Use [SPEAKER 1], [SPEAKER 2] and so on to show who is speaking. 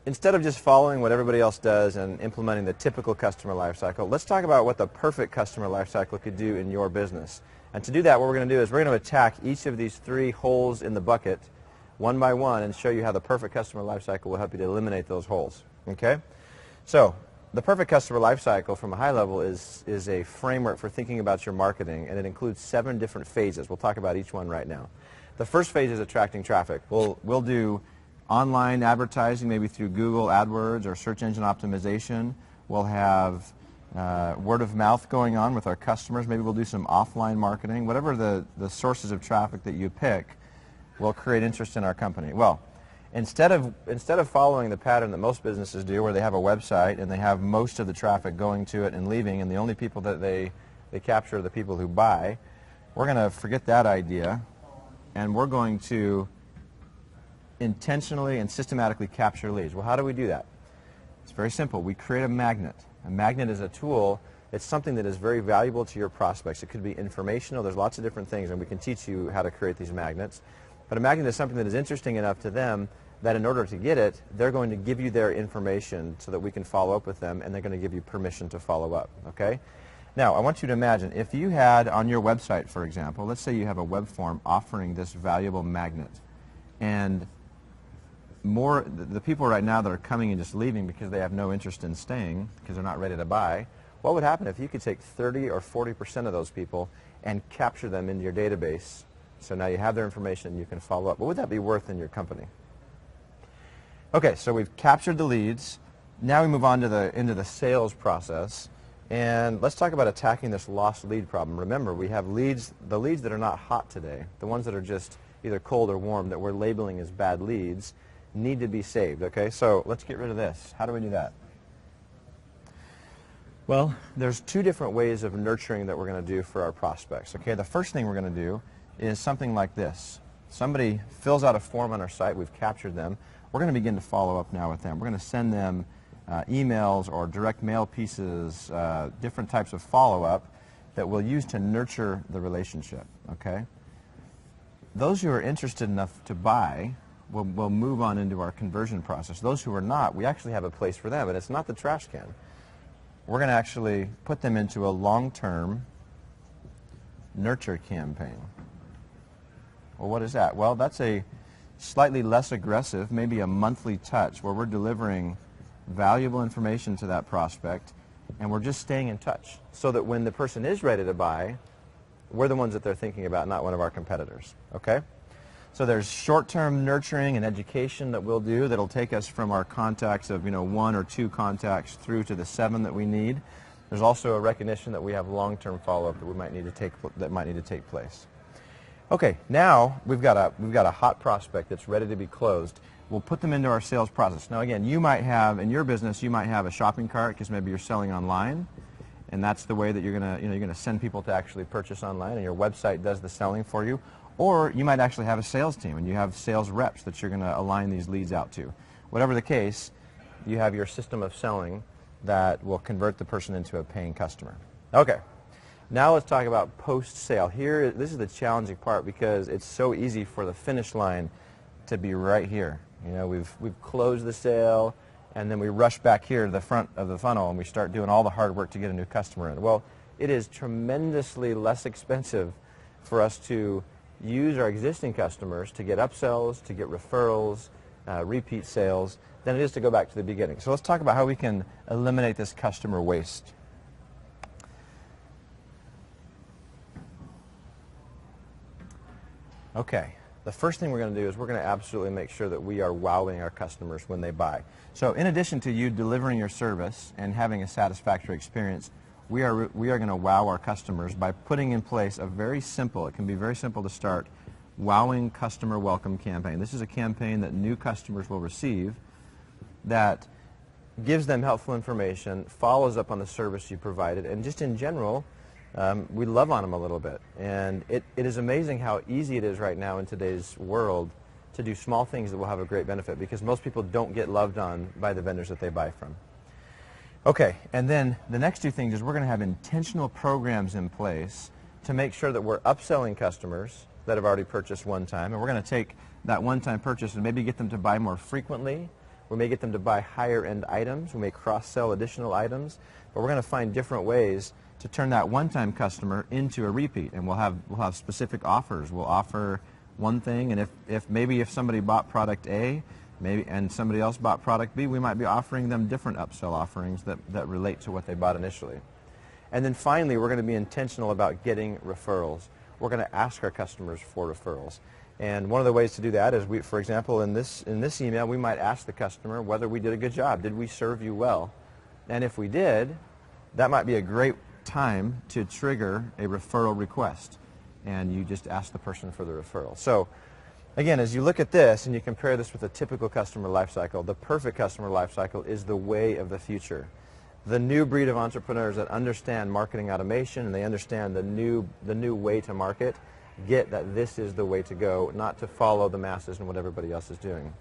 [SPEAKER 1] instead of just following what everybody else does and implementing the typical customer lifecycle, let's talk about what the perfect customer lifecycle could do in your business. And to do that, what we're going to do is we're going to attack each of these three holes in the bucket one by one and show you how the perfect customer lifecycle will help you to eliminate those holes. Okay? So, the perfect customer lifecycle from a high level is a framework for thinking about your marketing, and it includes 7 different phases. We'll talk about each one right now. The first phase is attracting traffic. We'll do online advertising, maybe through Google AdWords or search engine optimization. We'll have word of mouth going on with our customers. Maybe we'll do some offline marketing. Whatever the sources of traffic that you pick will create interest in our company. Well, instead of following the pattern that most businesses do, where they have a website and they have most of the traffic going to it and leaving, and the only people that they capture are the people who buy, we're going to forget that idea, and we're going to intentionally and systematically capture leads. Well, how do we do that? It's very simple. We create a magnet. A magnet is a tool. It's something that is very valuable to your prospects. It could be informational. There's lots of different things, and we can teach you how to create these magnets. But a magnet is something that is interesting enough to them that in order to get it, they're going to give you their information so that we can follow up with them, and they're going to give you permission to follow up. Okay? Now, I want you to imagine, if you had on your website, for example, let's say you have a web form offering this valuable magnet, and the people right now that are coming and just leaving because they have no interest in staying, because they're not ready to buy, what would happen if you could take 30 or 40% of those people and capture them into your database? So now you have their information and you can follow up. What would that be worth in your company? Okay, so we've captured the leads. Now we move on to into the sales process. And let's talk about attacking this lost lead problem. Remember, we have leads, the leads that are not hot today, the ones that are just either cold or warm that we're labeling as bad leads, need to be saved. Okay, so let's get rid of this. How do we do that? Well, there's 2 different ways of nurturing that we're going to do for our prospects. Okay, the first thing we're going to do is something like this. Somebody fills out a form on our site, we've captured them. We're going to begin to follow up now with them. We're going to send them emails or direct mail pieces, different types of follow-up that we'll use to nurture the relationship. Okay? Those who are interested enough to buy will move on into our conversion process. Those who are not, we actually have a place for them, and it's not the trash can. We're going to actually put them into a long-term nurture campaign. Well, what is that? Well, that's a slightly less aggressive, maybe a monthly touch where we're delivering valuable information to that prospect, and we're just staying in touch so that when the person is ready to buy, we're the ones that they're thinking about, not one of our competitors. Okay? So there's short-term nurturing and education that we'll do that'll take us from our contacts of 1 or 2 contacts through to the 7 that we need. There's also a recognition that we have long-term follow-up that might need to take place. Okay, now we've got a hot prospect that's ready to be closed. We'll put them into our sales process. Now again, you might have, in your business, you might have a shopping cart because maybe you're selling online, and that's the way that you're going to send people to actually purchase online, and your website does the selling for you. Or you might actually have a sales team, and you have sales reps that you're going to align these leads out to. Whatever the case, you have your system of selling that will convert the person into a paying customer. Okay. Now let's talk about post-sale. Here, this is the challenging part because it's so easy for the finish line to be right here. We've closed the sale, and then we rush back here to the front of the funnel, and we start doing all the hard work to get a new customer in. Well, it is tremendously less expensive for us to use our existing customers to get upsells, to get referrals, repeat sales, than it is to go back to the beginning. So let's talk about how we can eliminate this customer waste. Okay, the first thing we're going to do is we're going to absolutely make sure that we are wowing our customers when they buy. So in addition to you delivering your service and having a satisfactory experience, we are going to wow our customers by putting in place a very simple, it can be very simple to start, wowing customer welcome campaign. This is a campaign that new customers will receive that gives them helpful information, follows up on the service you provided, and just in general, we love on them a little bit. And it is amazing how easy it is right now in today's world to do small things that will have a great benefit, because most people don't get loved on by the vendors that they buy from. Okay, and then the next 2 things is we're going to have intentional programs in place to make sure that we're upselling customers that have already purchased one time, and we're going to take that one-time purchase and maybe get them to buy more frequently, We may get them to buy higher end items. We may cross-sell additional items. But we're going to find different ways to turn that one-time customer into a repeat. And we'll have specific offers. We'll offer one thing, and if somebody bought product A, and somebody else bought product B, we might be offering them different upsell offerings that relate to what they bought initially. And then finally, we're going to be intentional about getting referrals. We're going to ask our customers for referrals. And one of the ways to do that is, for example, in this email, we might ask the customer whether we did a good job. Did we serve you well? And if we did, that might be a great time to trigger a referral request. And you just ask the person for the referral. So again, as you look at this and you compare this with a typical customer life cycle, the perfect customer life cycle is the way of the future. The new breed of entrepreneurs that understand marketing automation and they understand the new way to market get that this is the way to go, not to follow the masses and what everybody else is doing.